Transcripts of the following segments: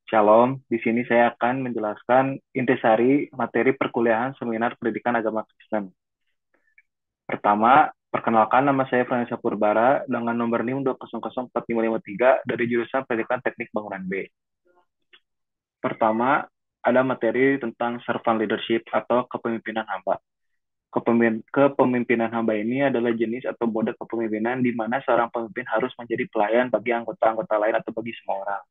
Shalom, di sini saya akan menjelaskan intisari materi perkuliahan seminar pendidikan agama Kristen. Pertama, perkenalkan nama saya Franisa Purbara dengan nomor NIM 2004553 dari jurusan Pendidikan Teknik Bangunan B. Pertama, ada materi tentang servant leadership atau kepemimpinan hamba. Kepemimpinan hamba ini adalah jenis atau mode kepemimpinan di mana seorang pemimpin harus menjadi pelayan bagi anggota-anggota lain atau bagi semua orang.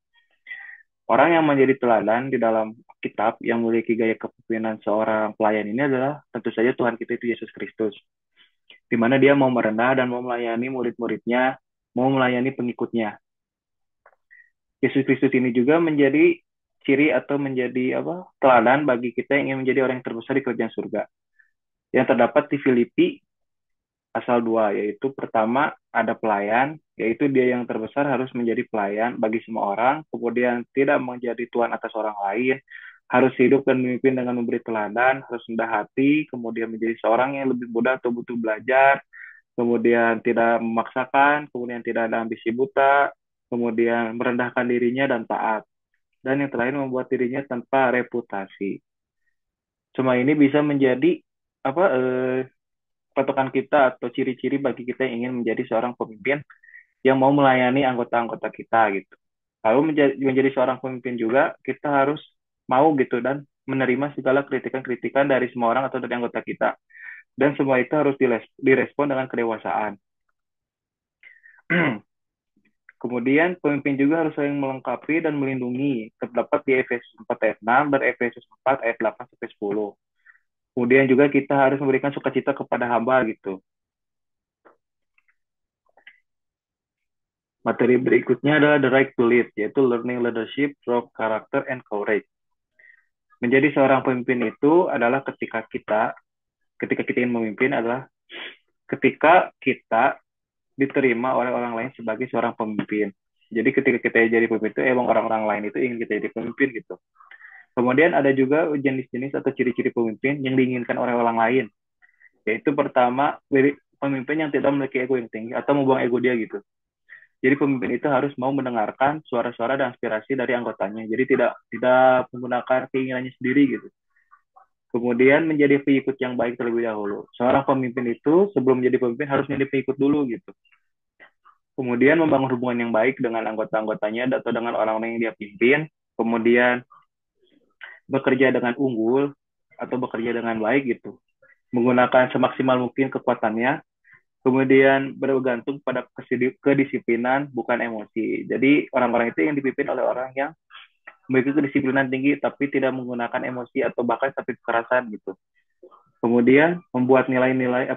Orang yang menjadi teladan di dalam kitab yang memiliki gaya kepemimpinan seorang pelayan ini adalah tentu saja Tuhan kita itu Yesus Kristus. Di mana dia mau merendah dan mau melayani murid-muridnya, mau melayani pengikutnya. Yesus Kristus ini juga menjadi ciri atau menjadi teladan bagi kita yang ingin menjadi orang yang terbesar di kerajaan surga. Yang terdapat di Filipi pasal 2, yaitu pertama ada pelayan, yaitu dia yang terbesar harus menjadi pelayan bagi semua orang, kemudian tidak menjadi tuan atas orang lain, harus hidup dan memimpin dengan memberi teladan, harus rendah hati, kemudian menjadi seorang yang lebih muda atau butuh belajar, kemudian tidak memaksakan, kemudian tidak ada ambisi buta, kemudian merendahkan dirinya dan taat. Dan yang terakhir membuat dirinya tanpa reputasi. Semua ini bisa menjadi apa patokan kita atau ciri-ciri bagi kita yang ingin menjadi seorang pemimpin yang mau melayani anggota-anggota kita gitu. Lalu menjadi seorang pemimpin juga kita harus mau gitu dan menerima segala kritikan-kritikan dari semua orang atau dari anggota kita. Dan semua itu harus direspon dengan kedewasaan. Kemudian pemimpin juga harus saling melengkapi dan melindungi. Terdapat di Efesus 4 ayat 6 dan Efesus 4 ayat 8 sampai 10. Kemudian juga kita harus memberikan sukacita kepada hamba gitu. Materi berikutnya adalah the right to lead, yaitu learning leadership through character and courage. Menjadi seorang pemimpin itu adalah ketika kita ingin memimpin adalah ketika kita diterima oleh orang lain sebagai seorang pemimpin. Jadi ketika kita jadi pemimpin itu emang orang-orang lain itu ingin kita jadi pemimpin gitu. Kemudian ada juga jenis-jenis atau ciri-ciri pemimpin yang diinginkan oleh orang lain. Yaitu pertama, pemimpin yang tidak memiliki ego yang tinggi atau membuang ego dia gitu. Jadi pemimpin itu harus mau mendengarkan suara-suara dan aspirasi dari anggotanya. Jadi tidak menggunakan keinginannya sendiri gitu. Kemudian menjadi pengikut yang baik terlebih dahulu. Seorang pemimpin itu sebelum menjadi pemimpin harus menjadi pengikut dulu gitu. Kemudian membangun hubungan yang baik dengan anggota-anggotanya atau dengan orang-orang yang dia pimpin. Kemudian bekerja dengan unggul atau bekerja dengan baik gitu. Menggunakan semaksimal mungkin kekuatannya. Kemudian bergantung pada kedisiplinan bukan emosi. Jadi orang-orang itu yang dipimpin oleh orang yang memiliki kedisiplinan tinggi tapi tidak menggunakan emosi atau bahkan sampai kekerasan gitu. Kemudian membuat nilai-nilai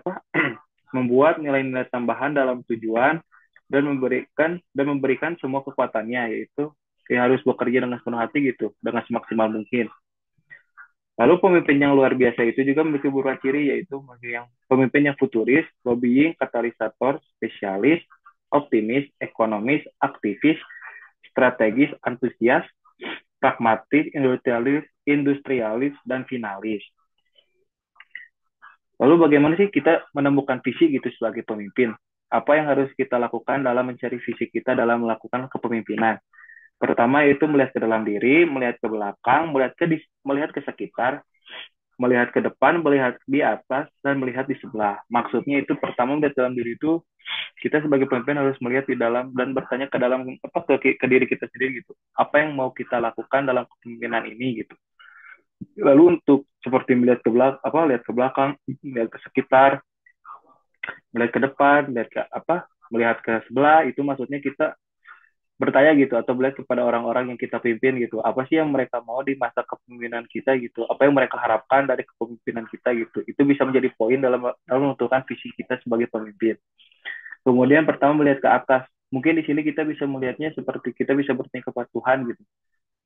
membuat nilai-nilai tambahan dalam tujuan dan memberikan semua kekuatannya, yaitu harus bekerja dengan sepenuh hati gitu, dengan semaksimal mungkin. Lalu pemimpin yang luar biasa itu juga memiliki beberapa ciri, yaitu yang pemimpin yang futuris, lobbying, katalisator, spesialis, optimis, ekonomis, aktivis, strategis, antusias, pragmatis, industrialis, dan finalis. Lalu bagaimana sih kita menemukan visi gitu sebagai pemimpin? Apa yang harus kita lakukan dalam mencari visi kita dalam melakukan kepemimpinan? Pertama itu melihat ke dalam diri, melihat ke belakang, melihat ke sekitar, melihat ke depan, melihat di atas, dan melihat di sebelah. Maksudnya itu pertama melihat dalam diri itu kita sebagai pemimpin harus melihat di dalam dan bertanya ke dalam ke diri kita sendiri gitu. Apa yang mau kita lakukan dalam kepemimpinan ini gitu. Lalu untuk seperti melihat ke belakang, melihat ke sekitar, melihat ke depan, melihat ke sebelah, itu maksudnya kita bertanya gitu atau melihat kepada orang-orang yang kita pimpin gitu. Apa sih yang mereka mau di masa kepemimpinan kita gitu? Apa yang mereka harapkan dari kepemimpinan kita gitu? Itu bisa menjadi poin dalam menentukan visi kita sebagai pemimpin. Kemudian pertama melihat ke atas. Mungkin di sini kita bisa melihatnya seperti kita bisa bertanya kepada Tuhan gitu.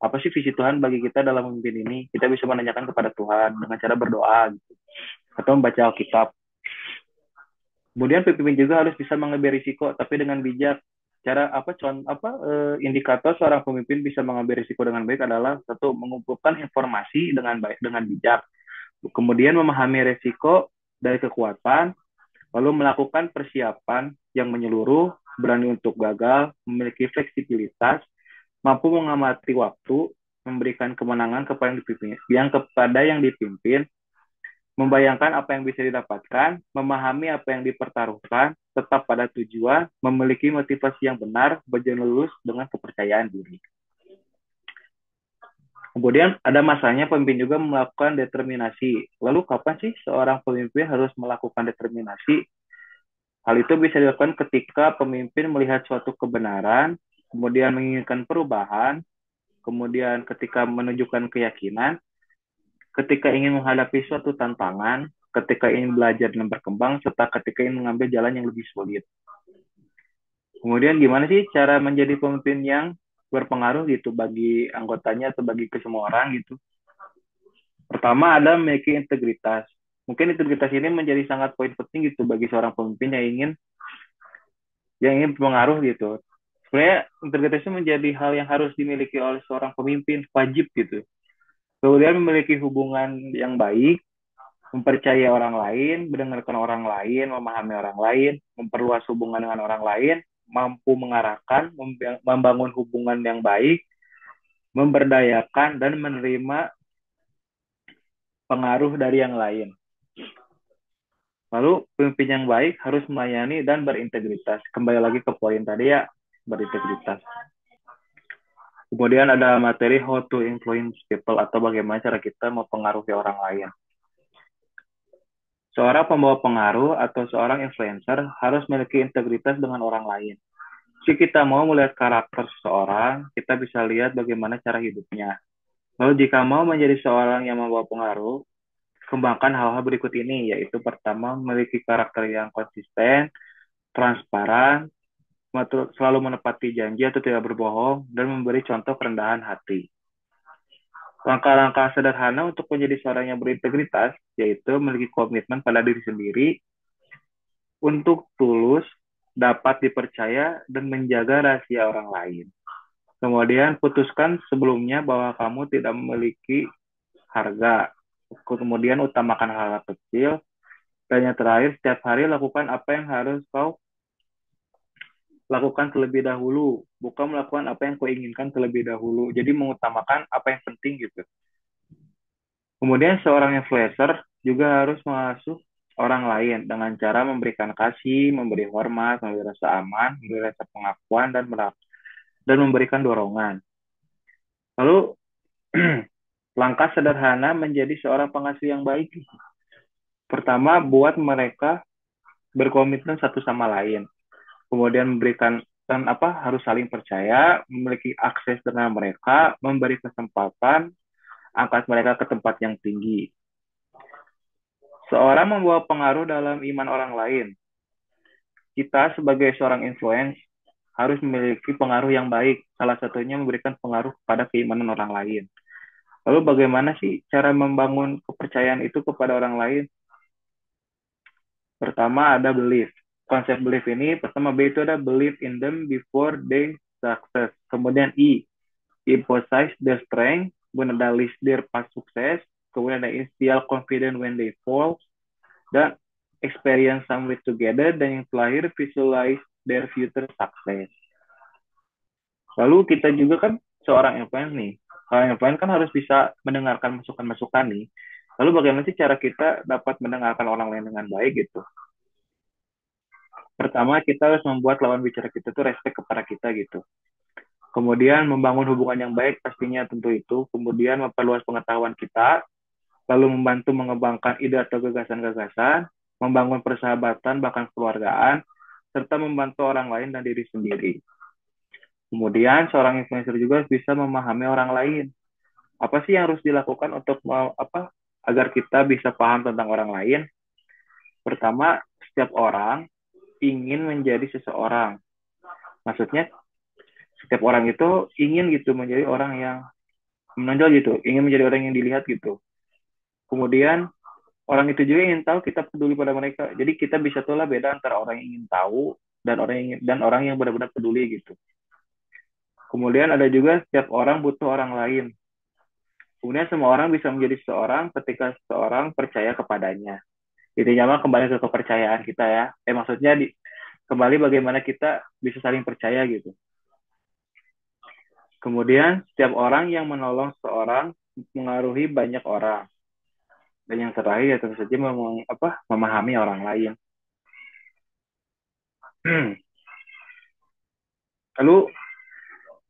Apa sih visi Tuhan bagi kita dalam memimpin ini? Kita bisa menanyakan kepada Tuhan dengan cara berdoa gitu. Atau membaca Alkitab. Kemudian pemimpin juga harus bisa mengambil risiko tapi dengan bijak. Indikator seorang pemimpin bisa mengambil risiko dengan baik adalah satu, mengumpulkan informasi dengan baik dengan bijak. Kemudian memahami risiko dari kekuatan, lalu melakukan persiapan yang menyeluruh, berani untuk gagal, memiliki fleksibilitas, mampu mengamati waktu, memberikan kemenangan kepada yang dipimpin, membayangkan apa yang bisa didapatkan, memahami apa yang dipertaruhkan, tetap pada tujuan, memiliki motivasi yang benar, berjalan lurus dengan kepercayaan diri. Kemudian ada masanya pemimpin juga melakukan determinasi. Lalu kapan sih seorang pemimpin harus melakukan determinasi? Hal itu bisa dilakukan ketika pemimpin melihat suatu kebenaran, kemudian menginginkan perubahan, kemudian ketika menunjukkan keyakinan, ketika ingin menghadapi suatu tantangan, ketika ingin belajar dan berkembang, serta ketika ingin mengambil jalan yang lebih sulit. Kemudian gimana sih cara menjadi pemimpin yang berpengaruh gitu bagi anggotanya atau bagi ke semua orang gitu? Pertama ada memiliki integritas. Mungkin integritas ini menjadi sangat poin penting gitu bagi seorang pemimpin yang ingin berpengaruh gitu. Sebenarnya integritas itu menjadi hal yang harus dimiliki oleh seorang pemimpin, wajib gitu. Kemudian memiliki hubungan yang baik, mempercayai orang lain, mendengarkan orang lain, memahami orang lain, memperluas hubungan dengan orang lain, mampu mengarahkan, membangun hubungan yang baik, memberdayakan, dan menerima pengaruh dari yang lain. Lalu pemimpin yang baik harus melayani dan berintegritas. Kembali lagi ke poin tadi ya, berintegritas. Kemudian ada materi how to influence people atau bagaimana cara kita mempengaruhi orang lain. Seorang pembawa pengaruh atau seorang influencer harus memiliki integritas dengan orang lain. Jika kita mau melihat karakter seseorang, kita bisa lihat bagaimana cara hidupnya. Lalu jika mau menjadi seorang yang membawa pengaruh, kembangkan hal-hal berikut ini, yaitu pertama, memiliki karakter yang konsisten, transparan, selalu menepati janji atau tidak berbohong, dan memberi contoh kerendahan hati. Langkah-langkah sederhana untuk menjadi seorang yang berintegritas, yaitu memiliki komitmen pada diri sendiri, untuk tulus, dapat dipercaya, dan menjaga rahasia orang lain. Kemudian putuskan sebelumnya bahwa kamu tidak memiliki harga. Kemudian utamakan hal-hal kecil. Dan yang terakhir, setiap hari lakukan apa yang harus kau lakukan terlebih dahulu. Bukan melakukan apa yang kau inginkan terlebih dahulu. Jadi mengutamakan apa yang penting gitu. Kemudian seorang influencer juga harus mengasuh orang lain dengan cara memberikan kasih, memberi hormat, memberi rasa aman, memberi rasa pengakuan, dan memberikan dorongan. Lalu langkah sederhana menjadi seorang pengasuh yang baik. Pertama, buat mereka berkomitmen satu sama lain. Kemudian memberikan dan harus saling percaya, memiliki akses dengan mereka, memberi kesempatan, angkat mereka ke tempat yang tinggi. Seorang membawa pengaruh dalam iman orang lain. Kita sebagai seorang influencer harus memiliki pengaruh yang baik. Salah satunya memberikan pengaruh pada keimanan orang lain. Lalu bagaimana sih cara membangun kepercayaan itu kepada orang lain? Pertama ada belief. Konsep belief ini, pertama B itu ada believe in them before they success. Kemudian emphasize their strength, kemudian ada list their past success, kemudian ada instill confidence when they fall, dan experience some with together, dan yang terakhir visualize their future success. Lalu kita juga kan seorang influencer nih. Seorang influencer kan harus bisa mendengarkan masukan-masukan nih. Lalu bagaimana sih cara kita dapat mendengarkan orang lain dengan baik gitu? Pertama, kita harus membuat lawan bicara kita tuh respect kepada kita gitu. Kemudian membangun hubungan yang baik pastinya tentu itu. Kemudian memperluas pengetahuan kita. Lalu membantu mengembangkan ide atau gagasan-gagasan. Membangun persahabatan bahkan keluargaan. Serta membantu orang lain dan diri sendiri. Kemudian seorang influencer juga bisa memahami orang lain. Apa sih yang harus dilakukan untuk agar kita bisa paham tentang orang lain? Pertama, setiap orang ingin menjadi seseorang. Maksudnya setiap orang itu ingin gitu menjadi orang yang menonjol gitu, ingin menjadi orang yang dilihat gitu. Kemudian orang itu juga ingin tahu kita peduli pada mereka. Jadi kita bisa tahu lah beda antara orang yang ingin tahu dan orang yang benar-benar peduli gitu. Kemudian ada juga setiap orang butuh orang lain. Kemudian semua orang bisa menjadi seseorang ketika seseorang percaya kepadanya. Intinya mah kembali ke kepercayaan kita ya. Maksudnya kembali bagaimana kita bisa saling percaya gitu. Kemudian setiap orang yang menolong seorang mengaruhi banyak orang. Dan yang terakhir ya tentu saja memahami orang lain. Lalu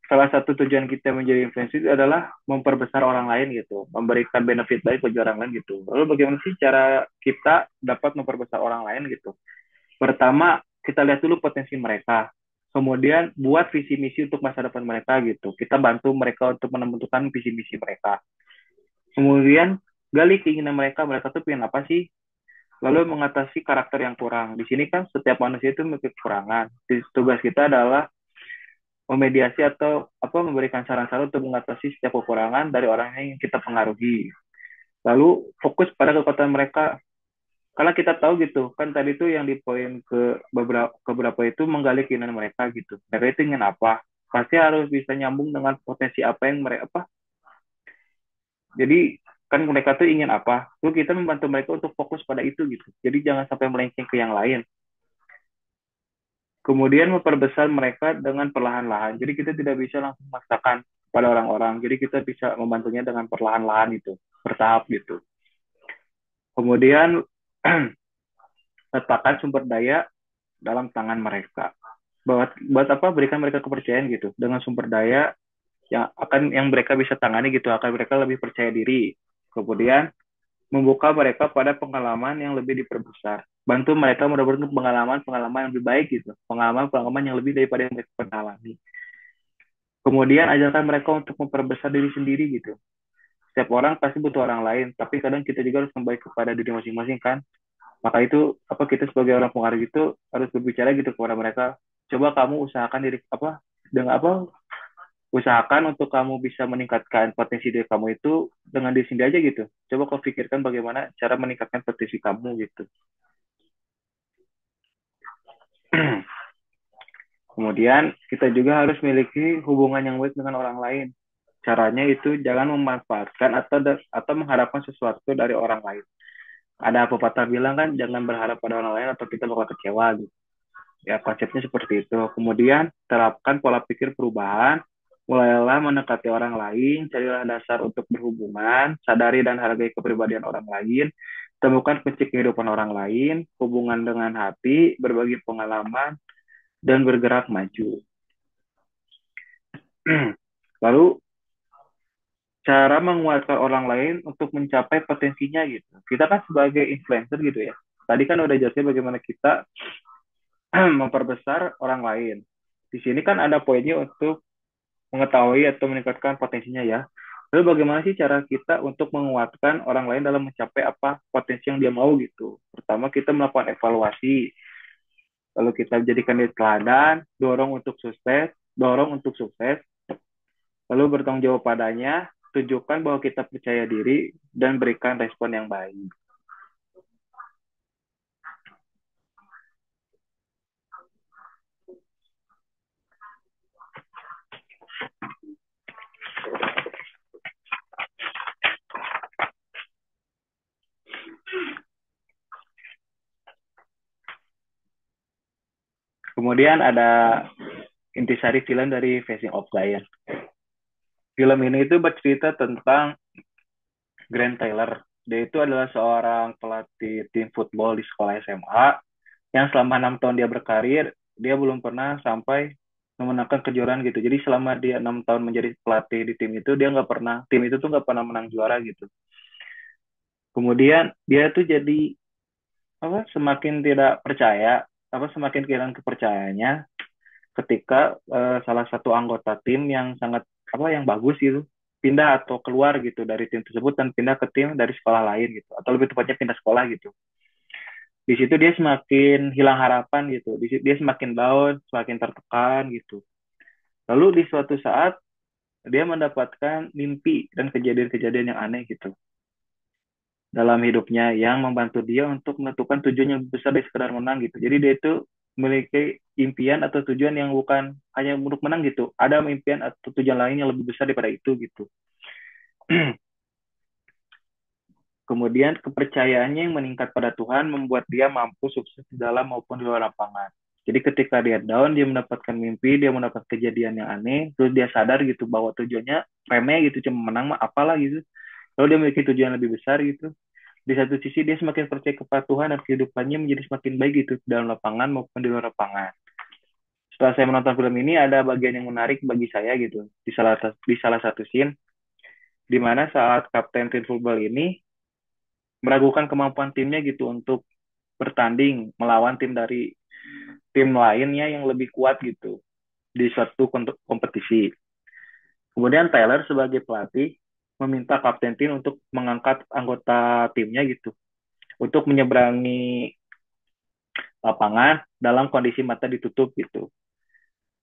salah satu tujuan kita menjadi influencer itu adalah memperbesar orang lain gitu, memberikan benefit baik bagi orang lain gitu. Lalu bagaimana sih cara kita dapat memperbesar orang lain gitu? Pertama, kita lihat dulu potensi mereka. Kemudian buat visi misi untuk masa depan mereka gitu. Kita bantu mereka untuk menentukan visi misi mereka. Kemudian gali keinginan mereka, mereka tuh pengen apa sih? Lalu mengatasi karakter yang kurang. Di sini kan setiap manusia itu memiliki kekurangan. Tugas kita adalah memediasi atau memberikan saran-saran untuk mengatasi setiap kekurangan dari orang yang kita pengaruhi. Lalu fokus pada kekuatan mereka. Karena kita tahu gitu, kan tadi tuh yang di poin beberapa itu menggali keinginan mereka gitu. Mereka itu ingin apa? Pasti harus bisa nyambung dengan potensi apa yang mereka apa. Jadi kan mereka tuh ingin apa? Lalu kita membantu mereka untuk fokus pada itu gitu. Jadi jangan sampai melenceng ke yang lain. Kemudian memperbesar mereka dengan perlahan-lahan. Jadi kita tidak bisa langsung memaksakan pada orang-orang. Jadi kita bisa membantunya dengan perlahan-lahan itu, bertahap gitu. Kemudian letakkan sumber daya dalam tangan mereka. Buat apa? Berikan mereka kepercayaan gitu dengan sumber daya yang mereka bisa tangani gitu, akan mereka lebih percaya diri. Kemudian membuka mereka pada pengalaman yang lebih diperbesar. Bantu mereka mendapatkan pengalaman-pengalaman yang lebih baik gitu, pengalaman-pengalaman yang lebih daripada yang mereka pernah alami. Kemudian ajarkan mereka untuk memperbesar diri sendiri gitu. Setiap orang pasti butuh orang lain, tapi kadang kita juga harus kembali kepada diri masing-masing kan. Maka itu kita sebagai orang pengaruh itu harus berbicara gitu kepada mereka. Coba kamu usahakan diri dengan usahakan untuk kamu bisa meningkatkan potensi diri kamu itu dengan diri sendiri aja gitu. Coba kau pikirkan bagaimana cara meningkatkan potensi kamu gitu. Kemudian kita juga harus memiliki hubungan yang baik dengan orang lain. Caranya itu jangan memanfaatkan atau mengharapkan sesuatu dari orang lain. Ada pepatah bilang kan jangan berharap pada orang lain atau kita bakal kecewa gitu. Ya konsepnya seperti itu. Kemudian terapkan pola pikir perubahan. Mulailah mendekati orang lain, carilah dasar untuk berhubungan, sadari dan hargai kepribadian orang lain, temukan kunci kehidupan orang lain, hubungan dengan hati, berbagi pengalaman, dan bergerak maju. Lalu cara menguatkan orang lain untuk mencapai potensinya gitu. Kita kan sebagai influencer gitu ya. Tadi kan udah jelasnya bagaimana kita memperbesar orang lain. Di sini kan ada poinnya untuk mengetahui atau meningkatkan potensinya ya. Lalu bagaimana sih cara kita untuk menguatkan orang lain dalam mencapai apa potensi yang dia mau gitu. Pertama kita melakukan evaluasi, lalu kita jadikan dia teladan, dorong untuk sukses, lalu bertanggung jawab padanya, tunjukkan bahwa kita percaya diri, dan berikan respon yang baik. Kemudian ada intisari film dari Facing Off Giant. Film ini itu bercerita tentang Grant Taylor. Dia itu adalah seorang pelatih tim football di sekolah SMA yang selama 6 tahun dia berkarir, dia belum pernah sampai memenangkan kejuaraan gitu. Jadi selama dia 6 tahun menjadi pelatih di tim itu tuh nggak pernah menang juara gitu. Kemudian dia tuh jadi semakin tidak percaya, semakin kehilangan kepercayaannya ketika salah satu anggota tim yang sangat yang bagus gitu pindah atau keluar gitu dari tim tersebut dan pindah ke tim dari sekolah lain gitu atau lebih tepatnya pindah sekolah gitu. Di situ dia semakin hilang harapan gitu. Dia semakin down, semakin tertekan gitu. Lalu di suatu saat dia mendapatkan mimpi dan kejadian-kejadian yang aneh gitu dalam hidupnya yang membantu dia untuk menentukan tujuan yang besar dari sekedar menang gitu. Jadi dia itu memiliki impian atau tujuan yang bukan hanya untuk menang gitu. Ada impian atau tujuan lain yang lebih besar daripada itu gitu. Kemudian kepercayaannya yang meningkat pada Tuhan membuat dia mampu sukses di dalam maupun di luar lapangan. Jadi ketika dia down, dia mendapatkan mimpi, dia mendapat kejadian yang aneh, terus dia sadar gitu bahwa tujuannya remeh gitu, cuma menang mah apalah gitu. Lalu dia memiliki tujuan lebih besar gitu. Di satu sisi dia semakin percaya kepada Tuhan dan kehidupannya menjadi semakin baik gitu dalam lapangan maupun di luar lapangan. Setelah saya menonton film ini ada bagian yang menarik bagi saya gitu di salah satu scene di mana saat Kapten Tim Football ini meragukan kemampuan timnya gitu untuk bertanding melawan tim dari tim lainnya yang lebih kuat gitu di suatu kompetisi. Kemudian Taylor sebagai pelatih meminta Kapten Tim untuk mengangkat anggota timnya gitu untuk menyeberangi lapangan dalam kondisi mata ditutup gitu.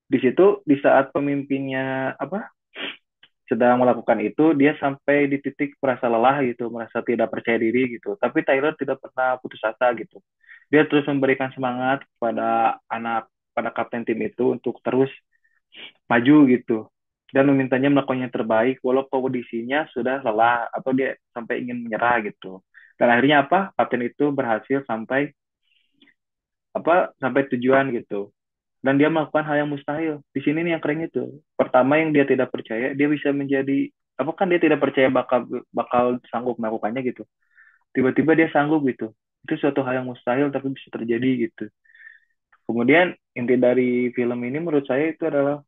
Di situ di saat pemimpinnya sedang melakukan itu dia sampai di titik merasa lelah gitu, merasa tidak percaya diri gitu. Tapi Taylor tidak pernah putus asa gitu. Dia terus memberikan semangat pada pada kapten tim itu untuk terus maju gitu dan memintanya melakukan yang terbaik walau kondisinya sudah lelah atau dia sampai ingin menyerah gitu. Dan akhirnya Kapten itu berhasil sampai tujuan gitu. Dan dia melakukan hal yang mustahil. Di sini nih yang keren itu. Pertama yang dia tidak percaya, dia bisa menjadi kan dia tidak percaya bakal bakal sanggup melakukannya gitu. Tiba-tiba dia sanggup gitu. Itu suatu hal yang mustahil tapi bisa terjadi gitu. Kemudian inti dari film ini menurut saya itu adalah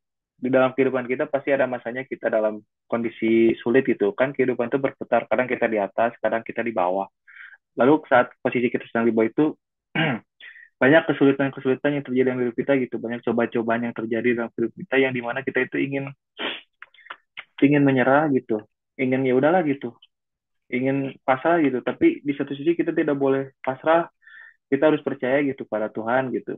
di dalam kehidupan kita pasti ada masanya kita dalam kondisi sulit gitu kan, kehidupan itu berputar, kadang kita di atas kadang kita di bawah. Lalu saat posisi kita sedang di bawah itu banyak kesulitan-kesulitan yang terjadi dalam hidup kita gitu, banyak coba-cobaan yang terjadi dalam hidup kita yang dimana kita itu ingin ingin menyerah gitu, ingin ya udahlah gitu, ingin pasrah gitu. Tapi di satu sisi kita tidak boleh pasrah, kita harus percaya gitu pada Tuhan gitu,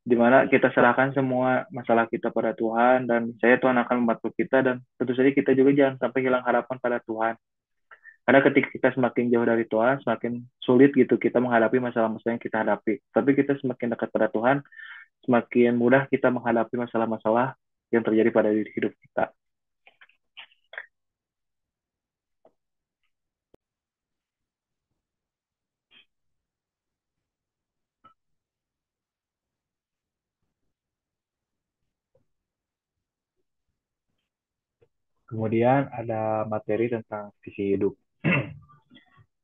dimana kita serahkan semua masalah kita pada Tuhan dan saya Tuhan akan membantu kita. Dan tentu saja kita juga jangan sampai hilang harapan pada Tuhan, karena ketika kita semakin jauh dari Tuhan semakin sulit gitu kita menghadapi masalah-masalah yang kita hadapi. Tapi kita semakin dekat pada Tuhan semakin mudah kita menghadapi masalah-masalah yang terjadi pada diri hidup kita. Kemudian ada materi tentang visi hidup.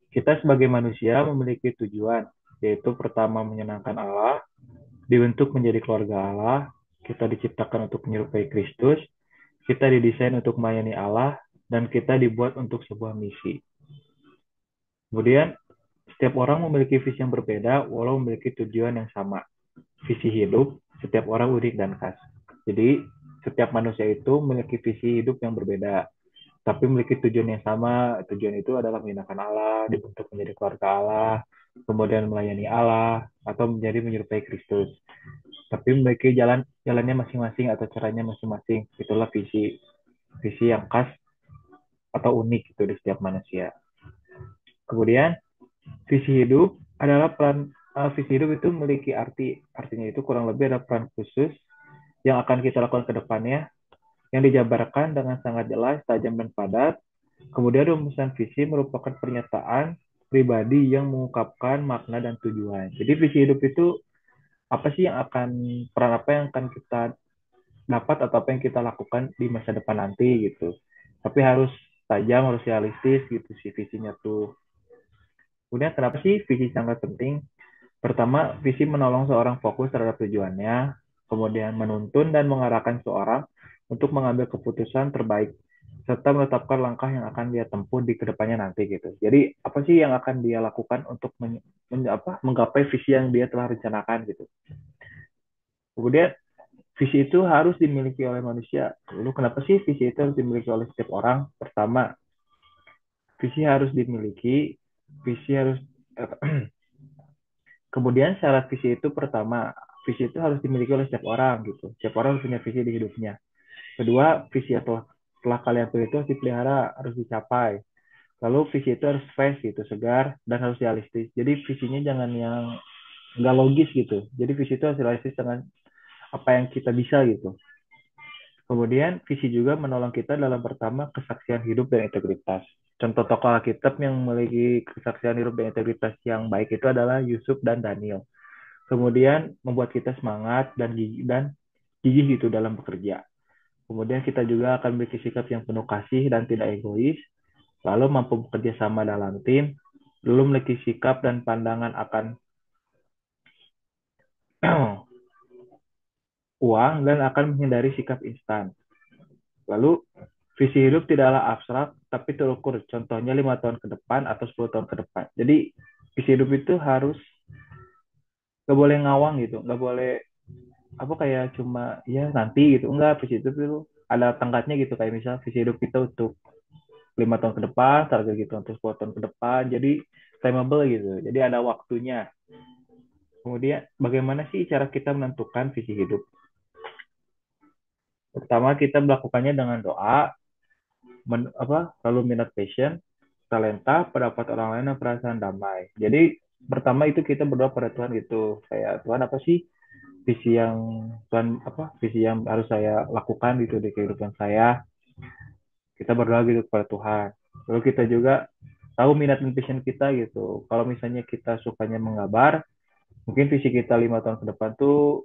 Kita sebagai manusia memiliki tujuan, yaitu pertama menyenangkan Allah, dibentuk menjadi keluarga Allah, kita diciptakan untuk menyerupai Kristus, kita didesain untuk melayani Allah, dan kita dibuat untuk sebuah misi. Kemudian, setiap orang memiliki visi yang berbeda, walau memiliki tujuan yang sama. Visi hidup, setiap orang unik dan khas. Jadi, setiap manusia itu memiliki visi hidup yang berbeda, tapi memiliki tujuan yang sama. Tujuan itu adalah menyenangkan Allah, dibentuk menjadi keluarga Allah, kemudian melayani Allah, atau menjadi menyerupai Kristus. Tapi memiliki jalannya masing-masing atau caranya masing-masing. Itulah visi visi yang khas atau unik itu di setiap manusia. Kemudian visi hidup adalah visi hidup itu memiliki artinya itu kurang lebih ada peran khusus yang akan kita lakukan ke depannya yang dijabarkan dengan sangat jelas, tajam dan padat. Kemudian rumusan visi merupakan pernyataan pribadi yang mengungkapkan makna dan tujuan. Jadi visi hidup itu apa sih yang akan peran apa yang akan kita dapat atau apa yang kita lakukan di masa depan nanti gitu. Tapi harus tajam, harus realistis gitu sih visinya tuh. Kemudian kenapa sih visi sangat penting? Pertama, visi menolong seorang fokus terhadap tujuannya, kemudian menuntun dan mengarahkan seorang untuk mengambil keputusan terbaik, serta menetapkan langkah yang akan dia tempuh di kedepannya nanti gitu. Jadi apa sih yang akan dia lakukan untuk menggapai visi yang dia telah rencanakan gitu. Kemudian visi itu harus dimiliki oleh manusia. Lalu kenapa sih visi itu harus dimiliki oleh setiap orang? Pertama, visi harus dimiliki, visi harus kemudian syarat visi itu pertama, visi itu harus dimiliki oleh setiap orang gitu. Setiap orang harus punya visi di hidupnya. Kedua, visi atau setelah kalian pilih itu harus dipelihara, harus dicapai. Lalu visi itu harus fresh gitu, segar dan harus realistis. Jadi visinya jangan yang nggak logis gitu. Jadi visi itu harus realistis dengan apa yang kita bisa gitu. Kemudian visi juga menolong kita dalam pertama kesaksian hidup dan integritas. Contoh tokoh Alkitab yang memiliki kesaksian hidup dan integritas yang baik itu adalah Yusuf dan Daniel. kemudian membuat kita semangat dan gigih gitu dalam bekerja. Kemudian kita juga akan memiliki sikap yang penuh kasih dan tidak egois, lalu mampu bekerja sama dalam tim, lalu memiliki sikap dan pandangan akan uang dan akan menghindari sikap instan. Lalu visi hidup tidaklah abstrak tapi terukur. Contohnya 5 tahun ke depan atau 10 tahun ke depan. Jadi visi hidup itu harus nggak boleh ngawang gitu, nggak boleh apa kayak cuma ya nanti gitu. Enggak, visi hidup itu ada tengkatnya gitu, kayak misal visi hidup kita untuk 5 tahun ke depan, target gitu untuk 10 tahun ke depan. Jadi timeable gitu. Jadi ada waktunya. Kemudian bagaimana sih cara kita menentukan visi hidup? Pertama kita melakukannya dengan doa, lalu minat passion, talenta, pendapat orang lain, dan perasaan damai. Jadi pertama itu kita berdoa pada Tuhan gitu, kayak Tuhan apa sih visi yang harus saya lakukan gitu di kehidupan saya. Kita berdoa gitu kepada Tuhan. Lalu kita juga tahu minat dan passion kita gitu. Kalau misalnya kita sukanya menggambar, mungkin visi kita 5 tahun ke depan tuh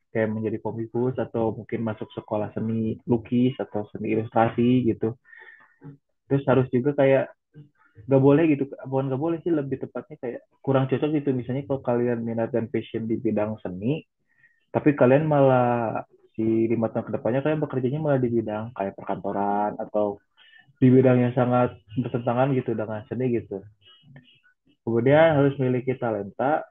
kayak menjadi komikus atau mungkin masuk sekolah seni lukis atau seni ilustrasi gitu. Terus harus juga kayak nggak boleh gitu, bukan nggak boleh sih, lebih tepatnya kayak kurang cocok gitu misalnya kalau kalian minat dan passion di bidang seni tapi kalian malah si 5 tahun kedepannya kalian bekerjanya malah di bidang kayak perkantoran atau di bidang yang sangat bertentangan gitu dengan seni gitu. Kemudian harus memiliki talenta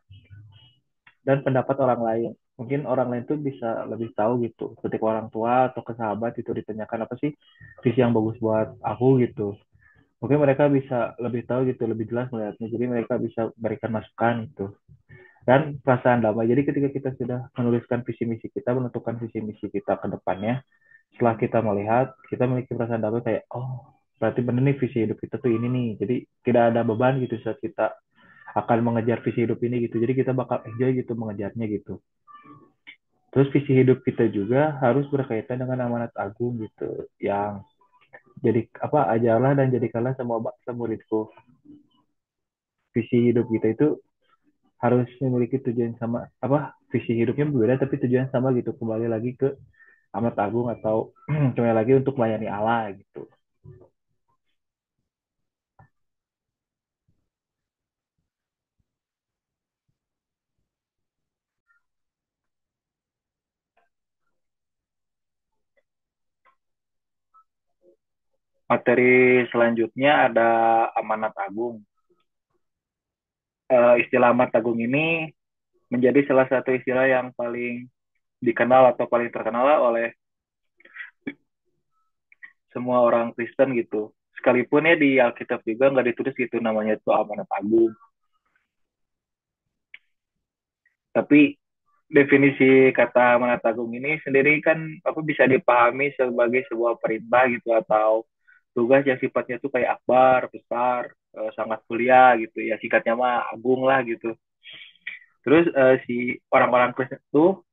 dan pendapat orang lain. Mungkin orang lain tuh bisa lebih tahu gitu ketika orang tua atau ke sahabat itu ditanyakan apa sih visi yang bagus buat aku gitu, mungkin mereka bisa lebih tahu gitu, lebih jelas melihatnya, jadi mereka bisa berikan masukan gitu. Dan perasaan damai, jadi ketika kita sudah menuliskan visi misi kita, menentukan visi misi kita ke depannya, setelah kita melihat, kita memiliki perasaan damai kayak oh berarti benar nih visi hidup kita tuh ini nih, jadi tidak ada beban gitu saat kita akan mengejar visi hidup ini gitu, jadi kita bakal enjoy gitu mengejarnya gitu. Terus visi hidup kita juga harus berkaitan dengan amanat agung gitu, yang jadi apa, ajarlah dan jadikanlah semua bangsa muridku. Visi hidup kita itu harus memiliki tujuan sama, apa, visi hidupnya berbeda tapi tujuan sama gitu, kembali lagi ke amanat agung atau kembali lagi untuk melayani Allah gitu. Materi selanjutnya ada amanat agung. Istilah amanat agung ini menjadi salah satu istilah yang paling dikenal atau paling terkenal oleh semua orang Kristen gitu. Sekalipun ya di Alkitab juga nggak ditulis gitu namanya itu amanat agung. Tapi definisi kata amanat agung ini sendiri kan apa bisa dipahami sebagai sebuah perintah gitu atau tugas yang sifatnya tuh kayak akbar, besar, sangat mulia gitu ya, singkatnya mah agung lah gitu. Terus si orang-orang Kristen tuh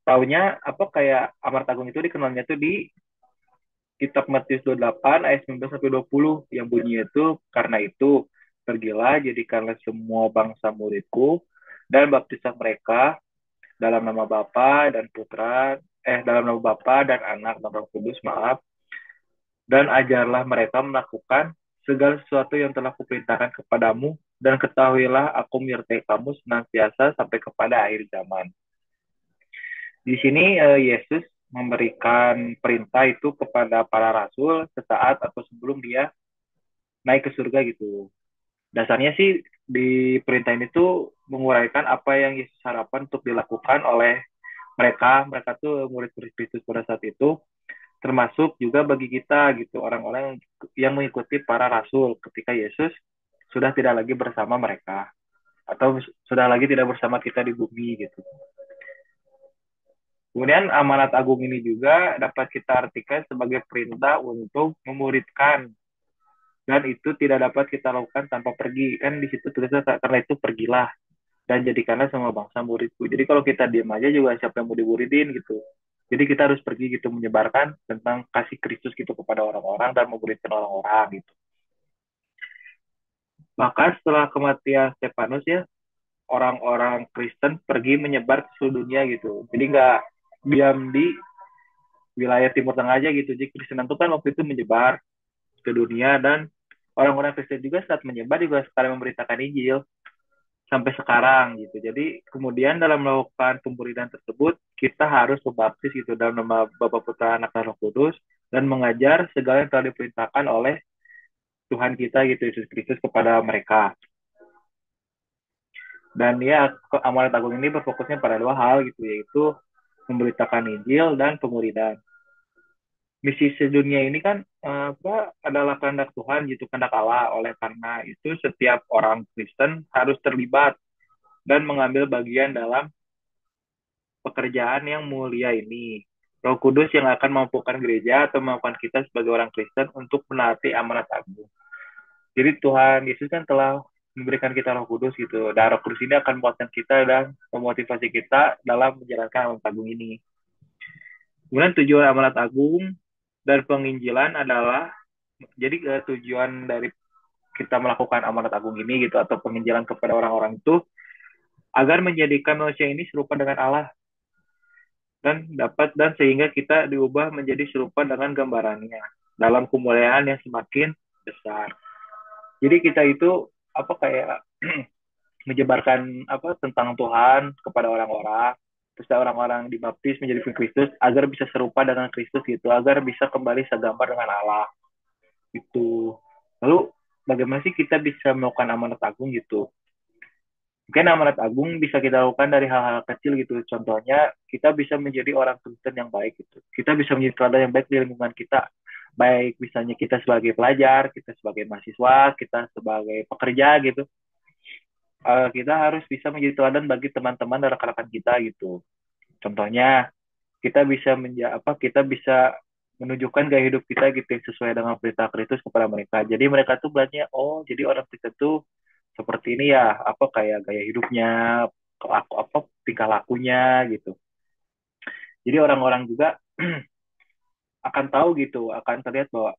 taunya apa kayak amanat agung itu dikenalnya tuh di kitab Matius 28 ayat 19 sampai 20 yang bunyinya itu karena itu pergilah jadikanlah semua bangsa muridku dan baptislah mereka dalam nama Bapa dan Putra, dalam nama Bapa dan Anak dan Roh Kudus, maaf, dan ajarlah mereka melakukan segala sesuatu yang telah kuperintahkan kepadamu, dan ketahuilah aku menyertai kamu senantiasa sampai kepada akhir zaman. Di sini Yesus memberikan perintah itu kepada para rasul sesaat atau sebelum dia naik ke surga gitu. Dasarnya sih di perintah ini tuh menguraikan apa yang Yesus harapkan untuk dilakukan oleh mereka tuh murid-murid Kristus pada saat itu, termasuk juga bagi kita gitu, orang-orang yang mengikuti para rasul ketika Yesus sudah tidak lagi bersama mereka atau sudah lagi tidak bersama kita di bumi gitu. Kemudian amanat agung ini juga dapat kita artikan sebagai perintah untuk memuridkan, dan itu tidak dapat kita lakukan tanpa pergi, kan di situ tulisnya karena itu pergilah dan jadikanlah semua bangsa muridku. Jadi kalau kita diam aja juga siapa yang mau dimuridin gitu. Jadi kita harus pergi gitu menyebarkan tentang kasih Kristus gitu kepada orang-orang dan memuridkan orang-orang gitu. Maka setelah kematian Stefanus ya, orang-orang Kristen pergi menyebar ke seluruh dunia gitu. Jadi nggak diam di wilayah Timur Tengah aja gitu. Jadi Kristen itu kan waktu itu menyebar ke dunia, dan orang-orang Kristen juga saat menyebar juga sekali memberitakan Injil sampai sekarang gitu. Jadi kemudian dalam melakukan pemberitaan tersebut kita harus membaptis gitu dalam nama Bapa Putra Anak dan Roh Kudus, dan mengajar segala yang telah diperintahkan oleh Tuhan kita gitu, Yesus Kristus, kepada mereka. Dan ya, amanat agung ini berfokusnya pada dua hal gitu, yaitu memberitakan Injil dan pemuridan. Misi sedunia ini kan adalah kehendak Tuhan gitu, kehendak Allah. Oleh karena itu setiap orang Kristen harus terlibat dan mengambil bagian dalam pekerjaan yang mulia ini. Roh Kudus yang akan mampukan gereja atau mampukan kita sebagai orang Kristen untuk menaati amanat agung. Jadi Tuhan Yesus kan telah memberikan kita Roh Kudus gitu. Dan Roh Kudus ini akan menguatkan kita dan memotivasi kita dalam menjalankan amanat agung ini. Kemudian tujuan amanat agung dan penginjilan adalah, jadi tujuan dari kita melakukan amanat agung ini gitu atau penginjilan kepada orang-orang itu agar menjadikan manusia ini serupa dengan Allah, dan sehingga kita diubah menjadi serupa dengan gambarannya dalam kemuliaan yang semakin besar. Jadi kita itu kayak menyebarkan tentang Tuhan kepada orang-orang, terus orang-orang dibaptis menjadi Kristus agar bisa serupa dengan Kristus gitu, agar bisa kembali segambar dengan Allah gitu. Lalu bagaimana sih kita bisa melakukan amanat agung gitu? Mungkin amanat agung bisa kita lakukan dari hal-hal kecil gitu. Contohnya, kita bisa menjadi orang Kristen yang baik gitu. Kita bisa menjadi teladan yang baik di lingkungan kita. Baik misalnya kita sebagai pelajar, kita sebagai mahasiswa, kita sebagai pekerja gitu. Kita harus bisa menjadi teladan bagi teman-teman dan rekan-rekan kita gitu. Contohnya, kita bisa menunjukkan gaya hidup kita gitu yang sesuai dengan perintah Kristus kepada mereka. Jadi mereka tuh belajarnya, oh jadi orang Kristen tuh seperti ini ya, kayak gaya hidupnya, tingkah lakunya gitu. Jadi orang-orang juga akan tahu gitu, akan terlihat bahwa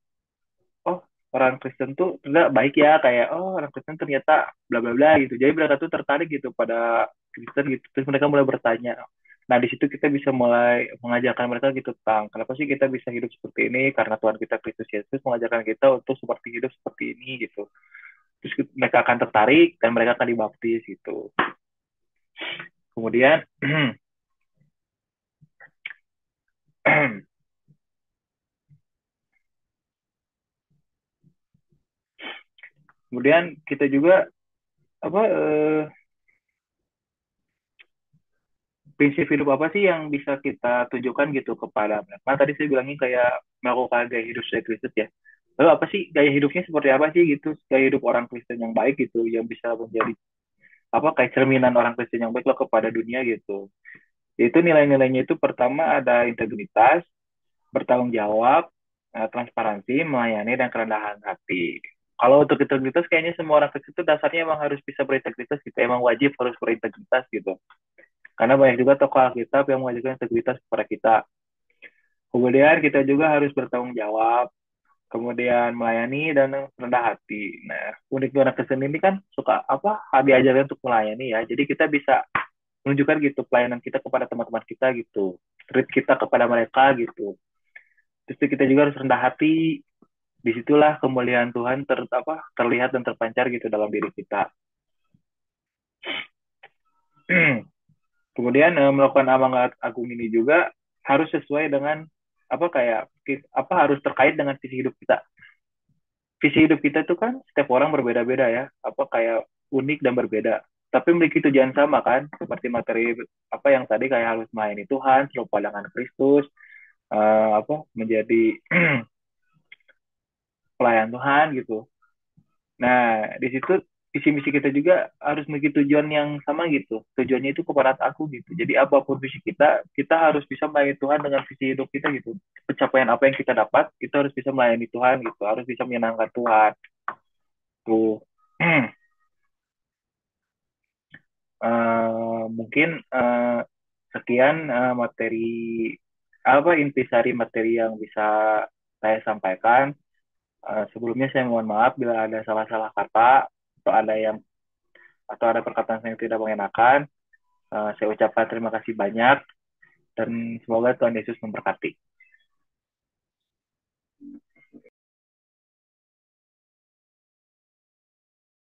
oh orang Kristen tuh enggak baik ya, kayak oh orang Kristen ternyata bla bla bla gitu. Jadi mereka tuh tertarik gitu pada Kristen gitu. Terus mereka mulai bertanya. Nah, di situ kita bisa mulai mengajarkan mereka gitu tentang kenapa sih kita bisa hidup seperti ini, karena Tuhan kita Kristus Yesus mengajarkan kita untuk seperti hidup seperti ini gitu. Terus mereka akan tertarik dan mereka akan dibaptis gitu. Kemudian kemudian kita juga apa prinsip hidup apa sih yang bisa kita tujukan gitu kepada mereka. Nah, tadi saya bilangin kayak melakukan gaya hidup sesuai Kristus ya. Lalu apa sih gaya hidupnya seperti apa sih gitu? Gaya hidup orang Kristen yang baik gitu, yang bisa menjadi kayak cerminan orang Kristen yang baik loh kepada dunia gitu. Yaitu nilai-nilainya itu pertama ada integritas, bertanggung jawab, transparansi, melayani, dan kerendahan hati. Kalau untuk integritas kayaknya semua orang Kristen itu dasarnya emang harus bisa berintegritas gitu, emang wajib harus berintegritas gitu. Karena banyak juga tokoh Alkitab yang mengajarkan integritas kepada kita. Kemudian kita juga harus bertanggung jawab, kemudian melayani dan rendah hati. Nah, unik anak Kristen ini kan suka diajarkan untuk melayani ya. Jadi kita bisa menunjukkan gitu pelayanan kita kepada teman-teman kita gitu, treat kita kepada mereka gitu. Terus kita juga harus rendah hati. Disitulah kemuliaan Tuhan terlihat dan terpancar gitu dalam diri kita. Kemudian melakukan amanat agung ini juga harus sesuai dengan harus terkait dengan visi hidup kita. Visi hidup kita itu kan setiap orang berbeda-beda ya, kayak unik dan berbeda. Tapi memiliki tujuan sama kan, seperti materi yang tadi kayak harus melayani Tuhan, serupa dengan Kristus, menjadi pelayan Tuhan gitu. Nah, di situ visi misi kita juga harus memiliki tujuan yang sama gitu. Tujuannya itu kepada aku gitu. Jadi apapun visi kita, kita harus bisa melayani Tuhan dengan visi hidup kita gitu. Pencapaian apa yang kita dapat, itu harus bisa melayani Tuhan gitu. Harus bisa menyenangkan Tuhan. Tuh. Mungkin sekian materi intisari materi yang bisa saya sampaikan. Sebelumnya saya mohon maaf bila ada salah-salah kata atau ada yang atau ada perkataan yang tidak mengenakan, saya ucapkan terima kasih banyak dan semoga Tuhan Yesus memberkati.